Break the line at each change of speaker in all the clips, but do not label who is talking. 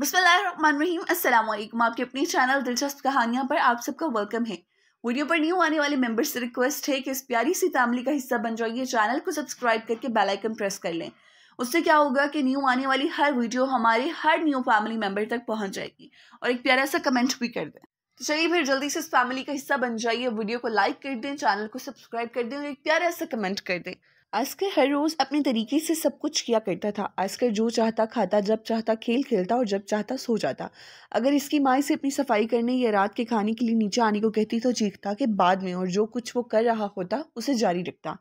बिस्मिल्लाहिर्रहमानिर्रहीम। अस्सलाम वालेकुम। आपके अपनी चैनल दिलचस्प कहानियां पर आप सबका वेलकम है। वीडियो पर न्यू आने वाले मेंबर्स से रिक्वेस्ट है कि इस प्यारी सी फैमिली का हिस्सा बन जाइए। चैनल को सब्सक्राइब करके बेल आइकन प्रेस कर लें। उससे क्या होगा कि न्यू आने वाली हर वीडियो हमारे हर न्यू फैमिली मेंबर तक पहुंच जाएगी। और एक प्यारा सा कमेंट भी कर दें। तो चलिए फिर जल्दी से इस फैमिली का हिस्सा बन जाइए। वीडियो को लाइक कर दें, चैनल को सब्सक्राइब कर दें और एक प्यारा सा कमेंट कर दें। आस्कर हर रोज अपने तरीके से सब कुछ किया करता था। आस्कर जो चाहता खाता, जब चाहता खेल खेलता और जब चाहता सो जाता। अगर इसकी माँ इसे अपनी सफाई करने या रात के खाने के लिए नीचे आने को कहती तो चीखता कि बाद में, और जो कुछ वो कर रहा होता उसे जारी रखता।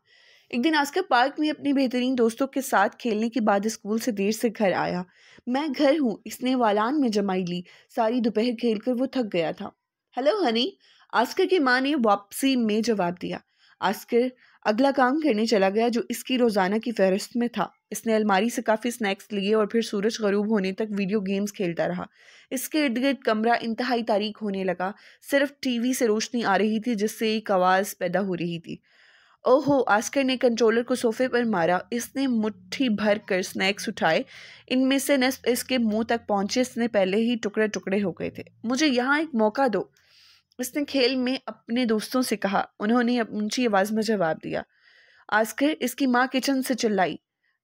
एक दिन आस्कर पार्क में अपने बेहतरीन दोस्तों के साथ खेलने के बाद स्कूल से देर से घर आया। मैं घर हूँ, इसने वालान में जमाई ली। सारी दोपहर खेलकर वो थक गया था। हेलो हनी, आस्कर की माँ ने वापसी में जवाब दिया। आस्कर अगला काम करने चला गया जो इसकी रोजाना की फहरिस्त में था। इसने अलमारी से काफी स्नैक्स लिए और फिर सूरज गरूब होने तक वीडियो गेम्स खेलता रहा। इसके इर्द गिर्द कमरा इंतहाई तारीक होने लगा। सिर्फ टीवी से रोशनी आ रही थी जिससे एक आवाज पैदा हो रही थी। ओहो, आस्कर ने कंट्रोलर को सोफे पर मारा। इसने मुट्ठी भर कर स्नैक्स उठाए। इनमें से नस्फ इसके मुंह तक पहुंचे। इसने पहले ही टुकड़े टुकड़े हो गए थे। मुझे यहाँ एक मौका दो, इसने खेल में अपने दोस्तों से कहा। उन्होंने ऊंची आवाज में जवाब दिया। आस्कर, इसकी माँ किचन से चिल्लाई।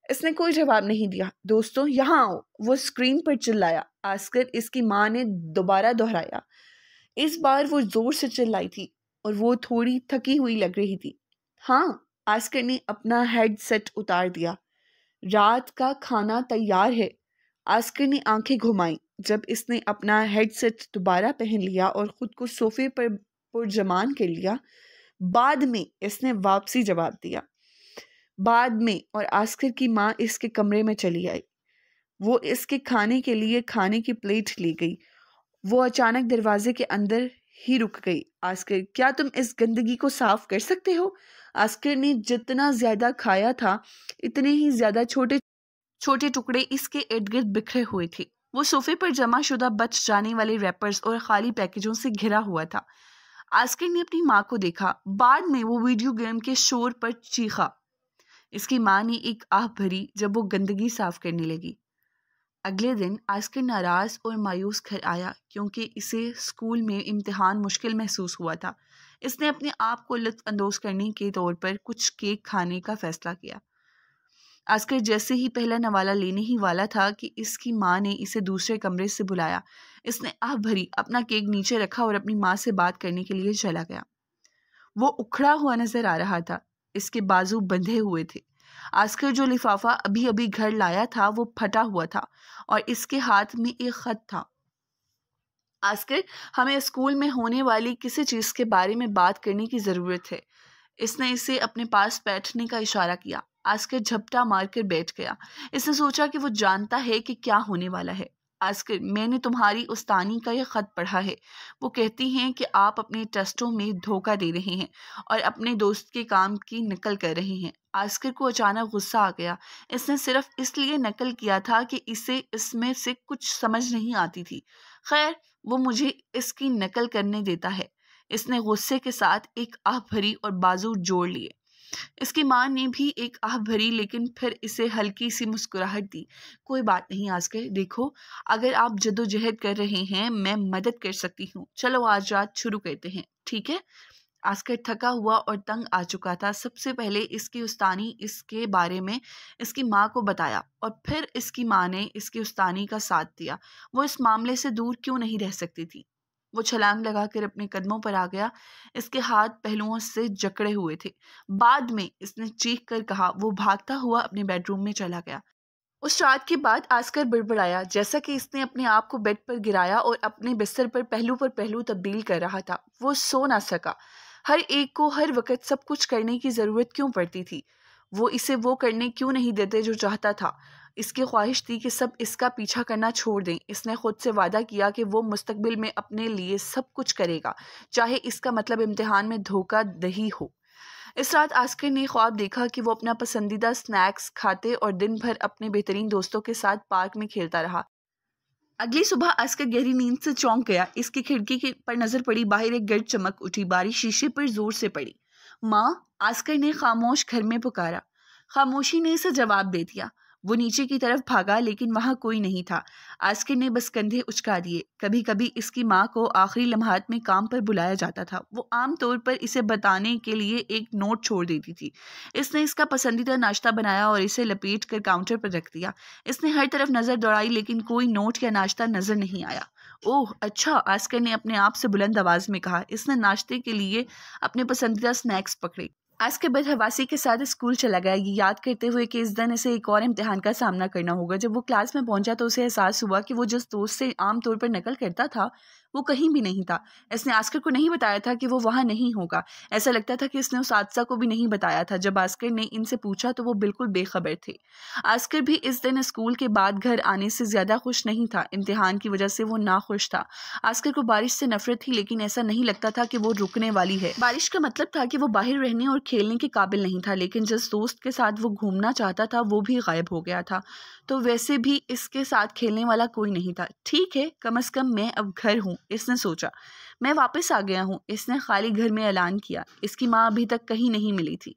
इसने कोई जवाब नहीं दिया। दोस्तों यहाँ आओ, वो स्क्रीन पर चिल्लाया। आस्कर, इसकी माँ ने दोबारा दोहराया। इस बार वो जोर से चिल्लाई थी और वो थोड़ी थकी हुई लग रही थी। हाँ, आस्कर ने अपना हेडसेट उतार दिया। रात का खाना तैयार है। आस्कर ने आंखें घुमाई जब इसने अपना हेडसेट दोबारा पहन लिया और खुद को सोफे पर पुरजमान कर लिया। बाद में, इसने वापसी जवाब दिया। बाद में, और आस्कर की माँ इसके कमरे में चली आई। वो इसके खाने के लिए खाने की प्लेट ले गई। वो अचानक दरवाजे के अंदर ही रुक गई। आस्कर, क्या तुम इस गंदगी को साफ कर सकते हो? आस्कर ने जितना ज्यादा खाया था इतने ही ज्यादा छोटे छोटे टुकड़े इसके इर्द गिर्द बिखरे हुए थे। वो सोफे पर जमा शुदा बच जाने वाले रैपर्स और खाली पैकेजों से घिरा हुआ था। आस्कर ने अपनी माँ को देखा। बाद में वो वीडियो गेम के शोर पर चीखा। इसकी माँ ने एक आह भरी जब वो गंदगी साफ करने लगी। अगले दिन आस्कर नाराज और मायूस घर आया क्योंकि इसे स्कूल में इम्तिहान मुश्किल महसूस हुआ था। इसने अपने आप को लुत्फ अंदोज करने के तौर पर कुछ केक खाने का फैसला किया। आस्कर जैसे ही पहला नवाला लेने ही वाला था कि इसकी माँ ने इसे दूसरे कमरे से बुलाया। इसने आह भरी अपना केक नीचे रखा और अपनी माँ से बात करने के लिए चला गया। वो उखड़ा हुआ नजर आ रहा था। इसके बाजू बंधे हुए थे। आस्कर जो लिफाफा अभी अभी घर लाया था वो फटा हुआ था और इसके हाथ में एक खत था। आस्कर, हमें स्कूल में होने वाली किसी चीज के बारे में बात करने की जरूरत है। इसने इसे अपने पास बैठने का इशारा किया। आस्कर झपटा मारकर बैठ गया। इसने सोचा कि वो जानता है कि क्या होने वाला है। आस्कर, मैंने तुम्हारी उस्तानी का यह खत पढ़ा है। वो कहती हैं कि आप अपने टेस्टों में धोखा दे रहे हैं और अपने दोस्त के काम की नकल कर रहे हैं। आस्कर को अचानक गुस्सा आ गया। इसने सिर्फ इसलिए नकल किया था कि इसे इसमें से कुछ समझ नहीं आती थी। खैर, वो मुझे इसकी नकल करने देता है। इसने गुस्से के साथ एक आह भरी और बाजू जोड़ लिए। इसकी माँ ने भी एक आह भरी लेकिन फिर इसे हल्की सी मुस्कुराहट दी। कोई बात नहीं आस्कर, देखो, अगर आप जद्दोजहद कर रहे हैं मैं मदद कर सकती हूँ। चलो आज रात शुरू करते हैं, ठीक है? आस्कर थका हुआ और तंग आ चुका था। सबसे पहले इसकी उस्तानी इसके बारे में इसकी माँ को बताया और फिर इसकी माँ ने इसकी उस्तानी का साथ दिया। वो इस मामले से दूर क्यों नहीं रह सकती थी? वो छलांग लगाकर अपने कदमों पर आ गया। इसके हाथ पहलुओं से जकड़े हुए थे। बाद में इसने चीख कर कहा। वो भागता हुआ अपने बेडरूम में चला गया। उस रात के बाद आस्कर बड़बड़ाया जैसा कि इसने अपने आप को बेड पर गिराया और अपने बिस्तर पर पहलू तब्दील कर रहा था। वो सो ना सका। हर एक को हर वक्त सब कुछ करने की ज़रूरत क्यों पड़ती थी? वो इसे वो करने क्यों नहीं देते जो चाहता था? इसकी ख्वाहिश थी कि सब इसका पीछा करना छोड़ दें। इसने खुद से वादा किया कि वो मुस्तकबिल में अपने लिए सब कुछ करेगा, चाहे इसका मतलब इम्तिहान में धोखा दही हो। इस रात आस्कर ने ख्वाब देखा कि वो अपना पसंदीदा स्नैक्स खाते और दिन भर अपने बेहतरीन दोस्तों के साथ पार्क में खेलता रहा। अगली सुबह आस्कर गहरी नींद से चौंक गया। इसकी खिड़की पर नजर पड़ी। बाहर एक गर्द चमक उठी। बारिश शीशे पर जोर से पड़ी। माँ, आस्कर ने खामोश घर में पुकारा। खामोशी ने इसे जवाब दे दिया। वो नीचे की तरफ भागा लेकिन वहाँ कोई नहीं था। आस्कर ने बस कंधे उचका दिए। कभी कभी इसकी माँ को आखिरी लम्हात में काम पर बुलाया जाता था। वो आम तौर पर इसे बताने के लिए एक नोट छोड़ देती थी। इसने इसका पसंदीदा नाश्ता बनाया और इसे लपेट कर काउंटर पर रख दिया। इसने हर तरफ नज़र दौड़ाई लेकिन कोई नोट या नाश्ता नज़र नहीं आया। ओह अच्छा, आस्कर ने अपने आप से बुलंद आवाज में कहा। इसने नाश्ते के लिए अपने पसंदीदा स्नैक्स पकड़े। आस्कर बदहवासी के साथ स्कूल चला गया, ये याद करते हुए कि इस दिन इसे एक और इम्तिहान का सामना करना होगा। जब वो क्लास में पहुंचा तो उसे एहसास हुआ कि वो जिस दोस्त से आमतौर पर नकल करता था वो कहीं भी नहीं था। इसने आस्कर को नहीं बताया था कि वो वहाँ नहीं होगा। ऐसा लगता था कि इसने उस हादसा को भी नहीं बताया था। जब आस्कर ने इनसे पूछा तो वो बिल्कुल बेखबर थे। आस्कर भी इस दिन स्कूल के बाद घर आने से ज़्यादा खुश नहीं था। इम्तिहान की वजह से वो नाखुश था। आस्कर को बारिश से नफरत थी लेकिन ऐसा नहीं लगता था कि वो रुकने वाली है। बारिश का मतलब था कि वो बाहर रहने और खेलने के काबिल नहीं था, लेकिन जिस दोस्त के साथ वो घूमना चाहता था वो भी गायब हो गया था। तो वैसे भी इसके साथ खेलने वाला कोई नहीं था। ठीक है, कम से कम मैं अब घर हूँ, इसने सोचा। मैं वापस आ गया हूँ, इसने खाली घर में ऐलान किया। इसकी माँ अभी तक कहीं नहीं मिली थी।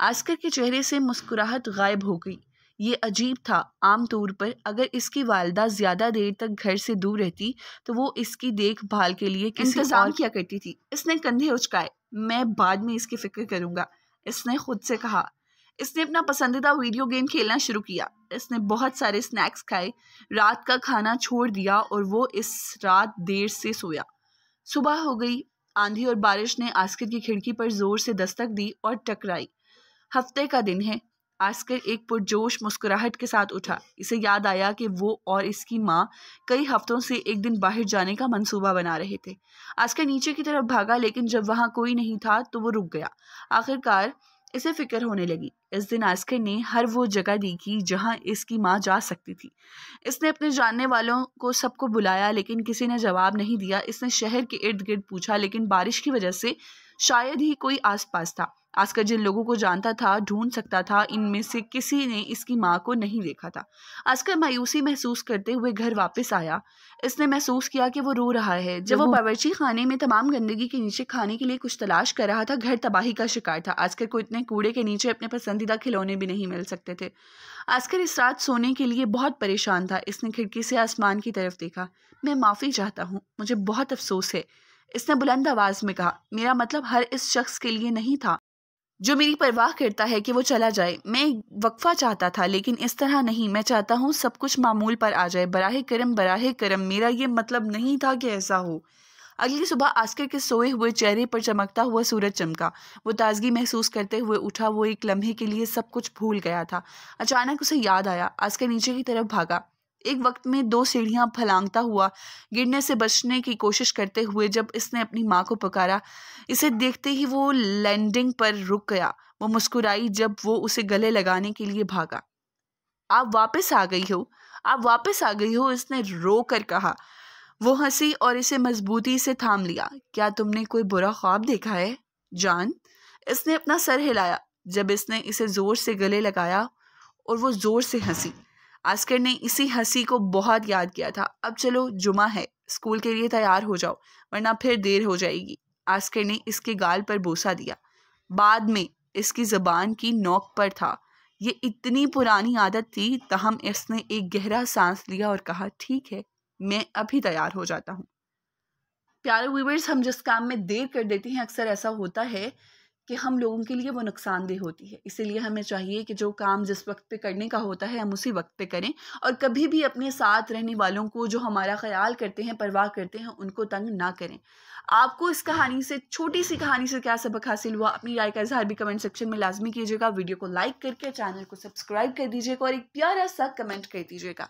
आस्कर के चेहरे से मुस्कुराहट गायब हो गई। ये अजीब था। आमतौर पर अगर इसकी वालिदा ज़्यादा देर तक घर से दूर रहती तो वो इसकी देखभाल के लिए इंतज़ाम किया करती थी। इसने कंधे उचकाए। मैं बाद में इसकी फिक्र करूँगा, इसने खुद से कहा। इसने अपना पसंदीदा वीडियो गेम खेलना शुरू किया। इसने बहुत सारे स्नैक्स खाए, रात का खाना छोड़ दिया और वो इस रात देर से सोया। सुबह हो गई। आंधी और बारिश ने आस्कर की खिड़की पर जोर से दस्तक दी और टकराई। हफ्ते का दिन है। आस्कर एक पुरजोश मुस्कुराहट के साथ उठा। इसे याद आया कि वो और इसकी माँ कई हफ्तों से एक दिन बाहर जाने का मंसूबा बना रहे थे। आस्कर नीचे की तरफ भागा लेकिन जब वहाँ कोई नहीं था तो वो रुक गया। आखिरकार इसे फिक्र होने लगी। इस दिन आस्कर ने हर वो जगह देखी जहाँ इसकी माँ जा सकती थी। इसने अपने जानने वालों को सबको बुलाया लेकिन किसी ने जवाब नहीं दिया। इसने शहर के इर्द गिर्द पूछा लेकिन बारिश की वजह से शायद ही कोई आसपास था। आस्कर जिन लोगों को जानता था ढूंढ सकता था, इनमें से किसी ने इसकी माँ को नहीं देखा था। आस्कर मायूसी महसूस करते हुए घर वापस आया। इसने महसूस किया कि वो रो रहा है। जब वो बावर्ची खाने में तमाम गंदगी के नीचे खाने के लिए कुछ तलाश कर रहा था, घर तबाही का शिकार था। आस्कर को इतने कूड़े के नीचे अपने पसंदीदा खिलौने भी नहीं मिल सकते थे। आस्कर इस रात सोने के लिए बहुत परेशान था। इसने खिड़की से आसमान की तरफ देखा। मैं माफ़ी चाहता हूँ, मुझे बहुत अफसोस है, इसने बुलंद आवाज में कहा। मेरा मतलब हर इस शख्स के लिए नहीं था जो मेरी परवाह करता है कि वो चला जाए। मैं वक्फा चाहता था लेकिन इस तरह नहीं। मैं चाहता हूँ सब कुछ मामूल पर आ जाए। बराहे करम, मेरा ये मतलब नहीं था कि ऐसा हो। अगली सुबह आस्कर के सोए हुए चेहरे पर चमकता हुआ सूरज चमका। वो ताजगी महसूस करते हुए उठा। वो एक लम्हे के लिए सब कुछ भूल गया था। अचानक उसे याद आया। आस्कर नीचे की तरफ भागा। एक वक्त में 2 सीढ़ियां फलांगता हुआ गिरने से बचने की कोशिश करते हुए जब इसने अपनी माँ को पुकारा, इसे देखते ही वो लैंडिंग पर रुक गया। वो मुस्कुराई जब वो उसे गले लगाने के लिए भागा। आप वापस आ गई हो, आप वापस आ गई हो, इसने रो कर कहा। वो हंसी और इसे मजबूती से थाम लिया। क्या तुमने कोई बुरा ख्वाब देखा है जान? इसने अपना सर हिलाया जब इसने इसे जोर से गले लगाया और वो जोर से हंसी। आस्कर ने इसी हंसी को बहुत याद किया था। अब चलो, जुमा है, स्कूल के लिए तैयार हो जाओ वरना फिर देर हो जाएगी। आस्कर ने इसके गाल पर बोसा दिया। बाद में इसकी ज़बान की नोक पर था। ये इतनी पुरानी आदत थी, तहम इसने एक गहरा सांस लिया और कहा, ठीक है, मैं अभी तैयार हो जाता हूँ। प्यारे व्यूअर्स, हम जिस काम में देर कर देते हैं अक्सर ऐसा होता है कि हम लोगों के लिए वो नुकसानदेह होती है। इसीलिए हमें चाहिए कि जो काम जिस वक्त पे करने का होता है हम उसी वक्त पे करें और कभी भी अपने साथ रहने वालों को, जो हमारा ख्याल करते हैं, परवाह करते हैं, उनको तंग ना करें। आपको इस कहानी से, छोटी सी कहानी से क्या सबक हासिल हुआ, अपनी राय का इजहार भी कमेंट सेक्शन में लाजमी कीजिएगा। वीडियो को लाइक करके चैनल को सब्सक्राइब कर दीजिएगा और एक प्यारा सा कमेंट कर दीजिएगा।